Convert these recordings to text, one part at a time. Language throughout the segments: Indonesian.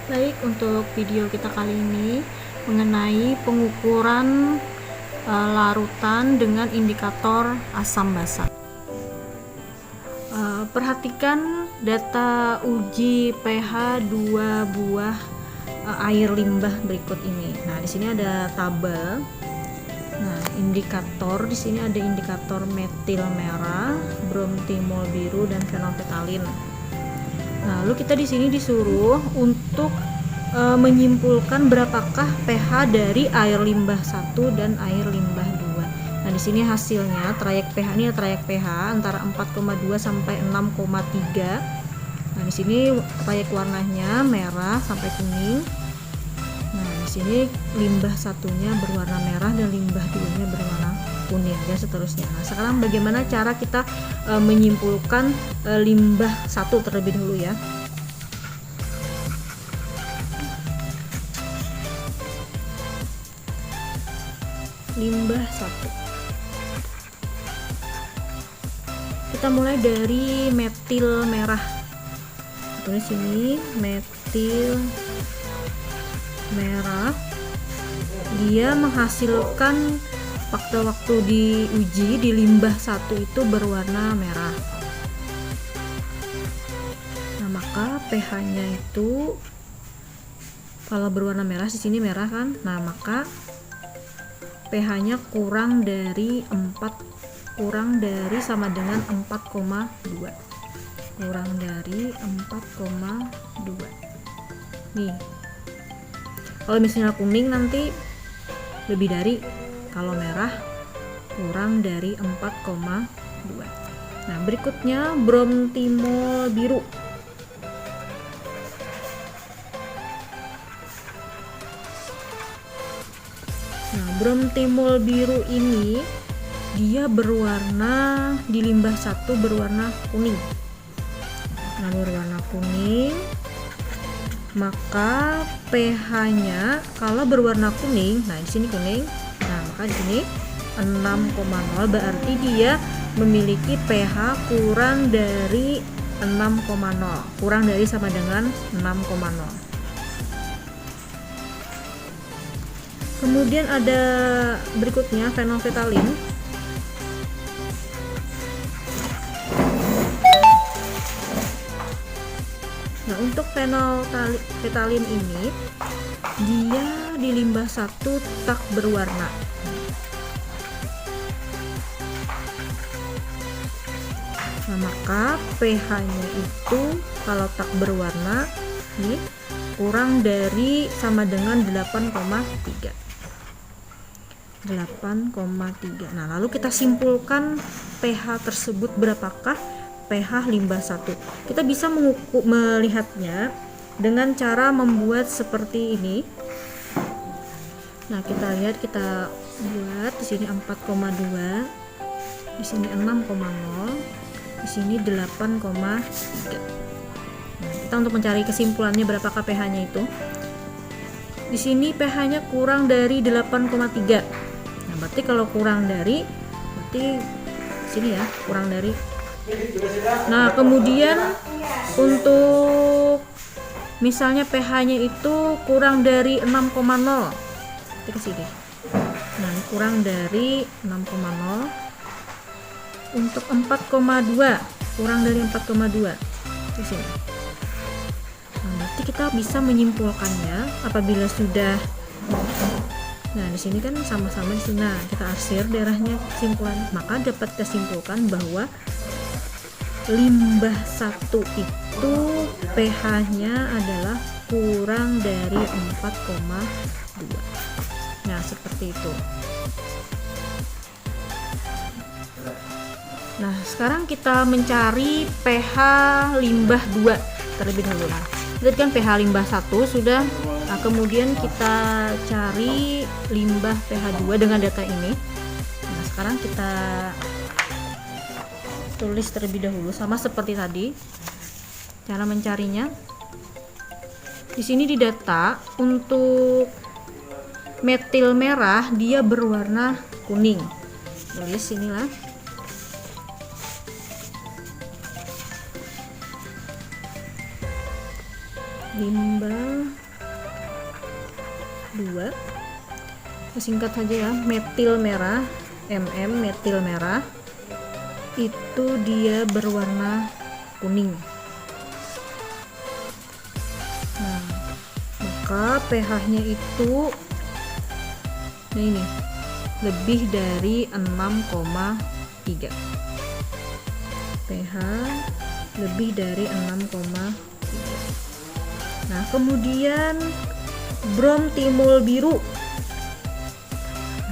Baik, untuk video kita kali ini mengenai pengukuran larutan dengan indikator asam basa. Perhatikan data uji pH 2 buah air limbah berikut ini. Nah, di sini ada tabel. Nah, indikator di sini ada indikator metil merah, bromtimol biru, dan fenolfetalin. Lalu kita di sini disuruh untuk menyimpulkan berapakah pH dari air limbah 1 dan air limbah 2. Nah, di sini hasilnya trayek pH ini trayek pH antara 4,2 sampai 6,3. Nah, di sini trayek warnanya merah sampai kuning. Nah, di sini limbah satunya berwarna merah dan limbah 2-nya berwarna kuning dan seterusnya. Nah, sekarang bagaimana cara kita menyimpulkan limbah 1 terlebih dahulu ya. Limbah 1. Kita mulai dari metil merah. Tulis sini metil merah. Dia menghasilkan waktu diuji di limbah 1 itu berwarna merah. Nah, maka pH-nya itu kalau berwarna merah, di sini merah kan. Nah, maka pH-nya kurang dari sama dengan 4,2. Kurang dari 4,2. Nih. Kalau misalnya kuning nanti lebih dari, kalau merah kurang dari 4,2. Nah, berikutnya bromtimol biru. Nah, bromtimol biru ini dia berwarna di limbah 1 berwarna kuning. Nah, berwarna kuning, maka pH-nya kalau berwarna kuning, nah di sini kuning. Nah, maka di sini 6,0 berarti dia memiliki pH kurang dari 6,0. Kurang dari sama dengan 6,0. Kemudian ada berikutnya fenolfetalin. Nah, untuk fenolfetalin ini dia di limbah 1 tak berwarna. Nah, maka pH-nya itu kalau tak berwarna ini kurang dari sama dengan 8,3. 8,3. Nah, lalu kita simpulkan pH tersebut berapakah pH limbah 1. Kita bisa melihatnya dengan cara membuat seperti ini. Nah, kita lihat, kita buat di sini 4,2, di sini 6,0, di sini 8,3. Nah, kita untuk mencari kesimpulannya berapakah pH-nya itu. Di sini pH-nya kurang dari 8,3. Nah, berarti kalau kurang dari, berarti sini ya, kurang dari. Nah, kemudian untuk misalnya pH-nya itu kurang dari 6,0. Kita ke sini. Nah, kurang dari 6,0. Untuk 4,2, kurang dari 4,2. Di sini. Nah, berarti kita bisa menyimpulkannya apabila sudah. Nah, di sini kan sama-sama di sini. Nah, kita arsir daerahnya kesimpulan. Maka dapat kita simpulkan bahwa limbah 1 itu pH-nya adalah kurang dari 4,2. Nah, seperti itu. Nah, sekarang kita mencari pH limbah 2 terlebih dahulu. Nah, lihat kan pH limbah 1 sudah. Nah, kemudian kita cari limbah pH 2 dengan data ini. Nah, sekarang kita tulis terlebih dahulu sama seperti tadi. Cara mencarinya. Di sini di data untuk metil merah dia berwarna kuning. Tulis inilah. Limbah 2. Singkat saja ya, metil merah, metil merah itu dia berwarna kuning. Nah, maka pH-nya itu nah ini lebih dari 6,3. pH lebih dari 6,3. Nah, kemudian brom timul biru,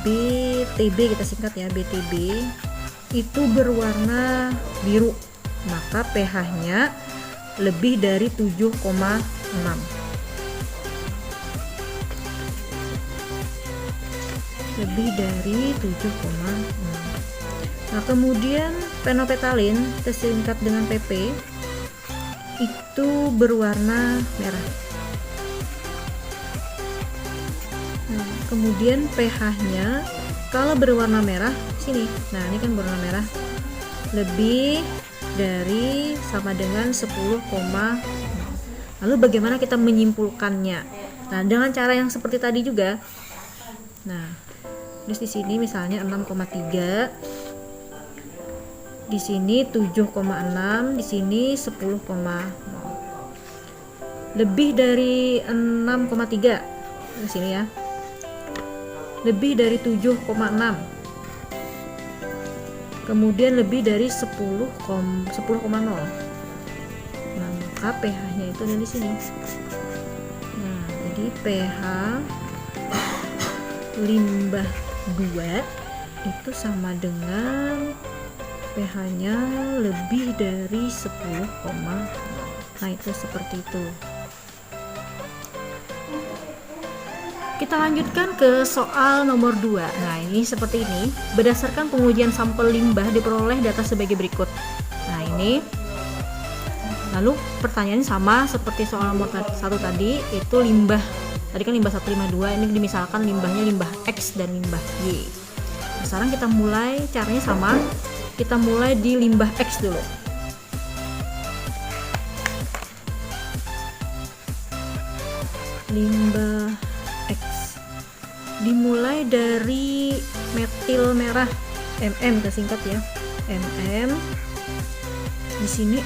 BTB kita singkat ya, BTB itu berwarna biru, maka pH-nya lebih dari 7,6. Lebih dari 7,6. Nah, kemudian penopetalin kita singkat dengan PP itu berwarna merah. Nah, kemudian pH-nya kalau berwarna merah sini. Nah, ini kan berwarna merah lebih dari sama dengan 10,0. Lalu bagaimana kita menyimpulkannya? Nah, dengan cara yang seperti tadi juga. Nah, terus di sini misalnya 6,3, di sini 7,6, di sini 10,0. Lebih dari 6,3 di sini ya. Lebih dari 7,6. Kemudian lebih dari 10,0. Nah, maka pH-nya itu ada di sini. Nah, jadi pH limbah 2 itu sama dengan pH-nya lebih dari 10,0. Nah, itu seperti itu. Kita lanjutkan ke soal nomor 2. Nah, ini seperti ini. Berdasarkan pengujian sampel limbah diperoleh data sebagai berikut. Nah, ini. Lalu pertanyaannya sama seperti soal nomor 1 tadi, itu limbah. Tadi kan limbah 1, limbah 2, ini dimisalkan limbahnya limbah X dan limbah Y. Nah, sekarang kita mulai, caranya sama. Kita mulai di limbah X dulu. Limbah X dimulai dari metil merah, kita singkat ya, di sini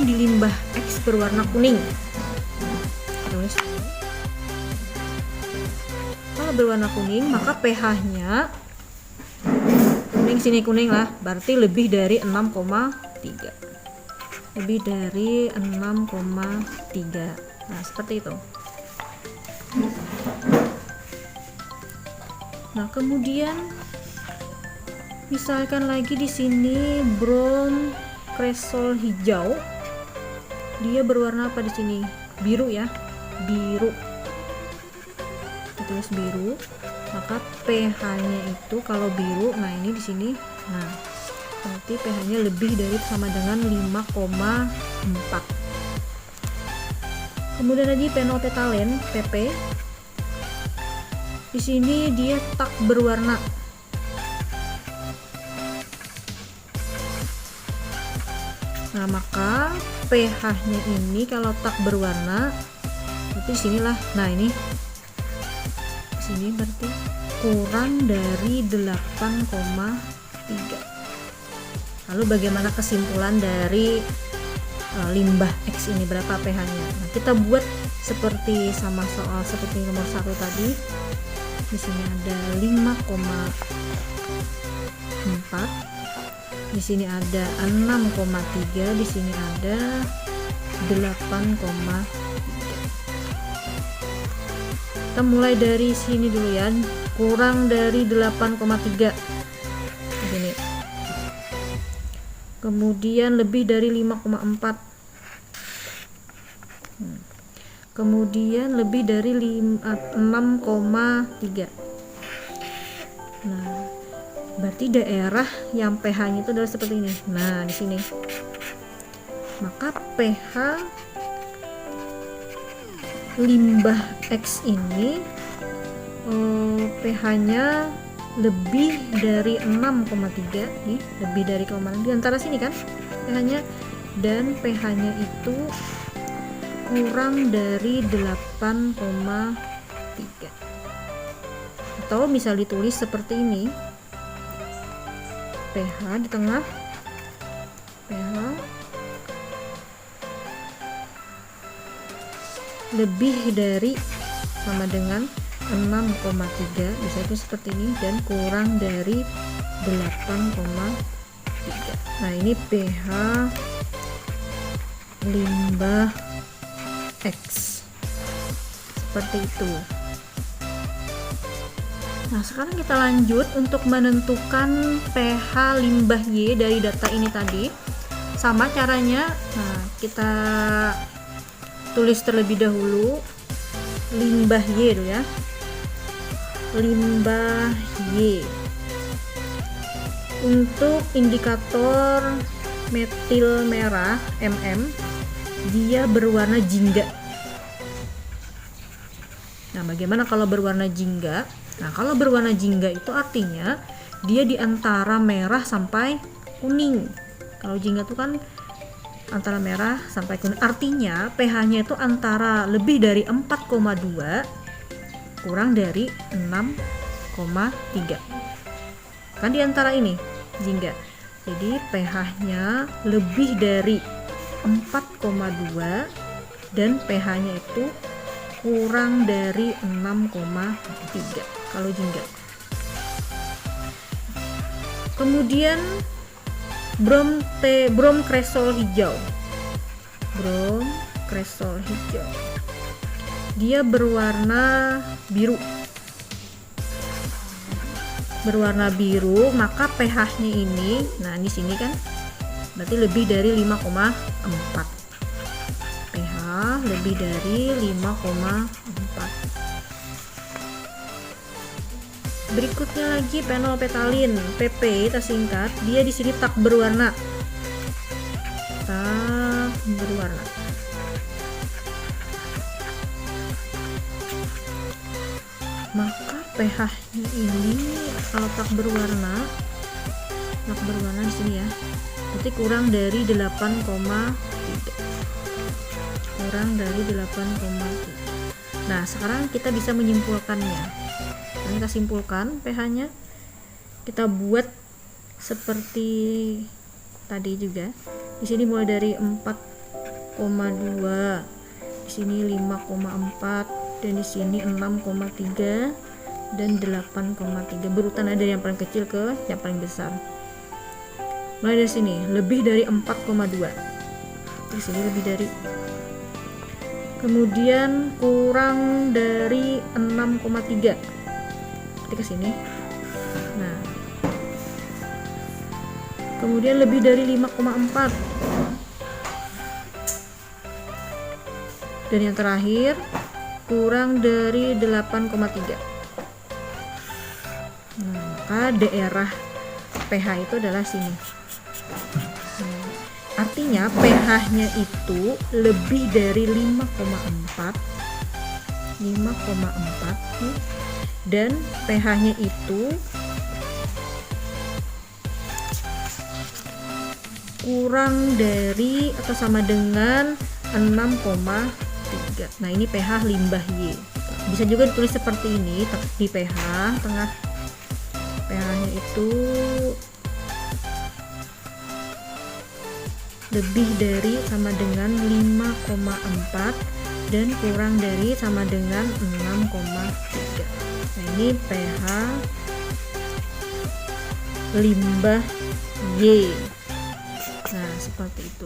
di limbah X berwarna kuning. Tulis. Kalau berwarna kuning maka pH-nya kuning, sini kuning lah, berarti lebih dari 6,3. Lebih dari 6,3. Nah, seperti itu. Nah, kemudian misalkan lagi di sini brom kresol hijau, dia berwarna apa di sini? Biru ya, biru. Tulis biru. Maka pH-nya itu kalau biru, nah ini di sini, nah berarti pH-nya lebih dari sama dengan 5,4. Kemudian lagi penopetalen, PP. Di sini dia tak berwarna. Nah, maka pH-nya ini kalau tak berwarna, berarti sinilah. Nah, ini di sini berarti kurang dari 8,3. Lalu bagaimana kesimpulan dari limbah X ini, berapa pH-nya? Nah, kita buat seperti sama soal seperti nomor 1 tadi. Di sini ada 5,4, di sini ada 6,3, di sini ada 8,3. Kita mulai dari sini dulu ya, kurang dari 8,3 begini. Kemudian lebih dari 5,4. Kemudian lebih dari 6,3. Nah, berarti daerah yang pH-nya itu adalah seperti ini. Nah, di sini. Maka pH limbah X ini pH-nya lebih dari 6,3 nih, lebih dari kemana di antara sini kan pH-nya, dan pH-nya itu kurang dari 8,3. atau bisa ditulis seperti ini, pH di tengah, pH lebih dari sama dengan 6,3, bisa itu seperti ini, dan kurang dari 8,3. Nah, ini pH limbah X seperti itu. Nah, sekarang kita lanjut untuk menentukan pH limbah Y dari data ini tadi. Sama caranya. Nah, kita tulis terlebih dahulu limbah Y dulu ya. Limbah Y. Untuk indikator metil merah MM, dia berwarna jingga. Nah, bagaimana kalau berwarna jingga? Nah, kalau berwarna jingga itu artinya dia di antara merah sampai kuning. Kalau jingga itu kan antara merah sampai kuning. Artinya pH-nya itu antara lebih dari 4,2 kurang dari 6,3. Kan di antara ini jingga. Jadi pH-nya lebih dari 4,2 dan pH-nya itu kurang dari 6,3 kalau jingga. Kemudian brom kresol hijau. Brom kresol hijau. Dia berwarna biru. Berwarna biru, maka pH-nya ini, nah di sini kan berarti lebih dari 5,4. pH lebih dari 5,4. Berikutnya lagi penolpetalin, PP kita singkat, dia di sini tak berwarna. Tak berwarna. Maka pH-nya ini kalau tak berwarna di sini ya, berarti kurang dari 8,3. Kurang dari 8,3. Nah, sekarang kita bisa menyimpulkannya. Kita simpulkan pH-nya, kita buat seperti tadi juga. Di sini mulai dari 4,2, di sini 5,4, dan di sini 6,3 dan 8,3. Berurutan dari yang paling kecil ke yang paling besar. Mulai dari sini lebih dari 4,2. Di sini lebih dari. Kemudian kurang dari 6,3. Ke sini. Nah, kemudian lebih dari 5,4, dan yang terakhir kurang dari 8,3. Nah, maka daerah pH itu adalah sini. Artinya pH-nya itu lebih dari 5,4 dan pH-nya itu kurang dari atau sama dengan 6,3. Nah, ini pH limbah Y. Bisa juga ditulis seperti ini, di pH tengah, pH-nya itu lebih dari sama dengan 5,4 dan kurang dari sama dengan 6,3. Nah, ini pH limbah Y. Nah, seperti itu.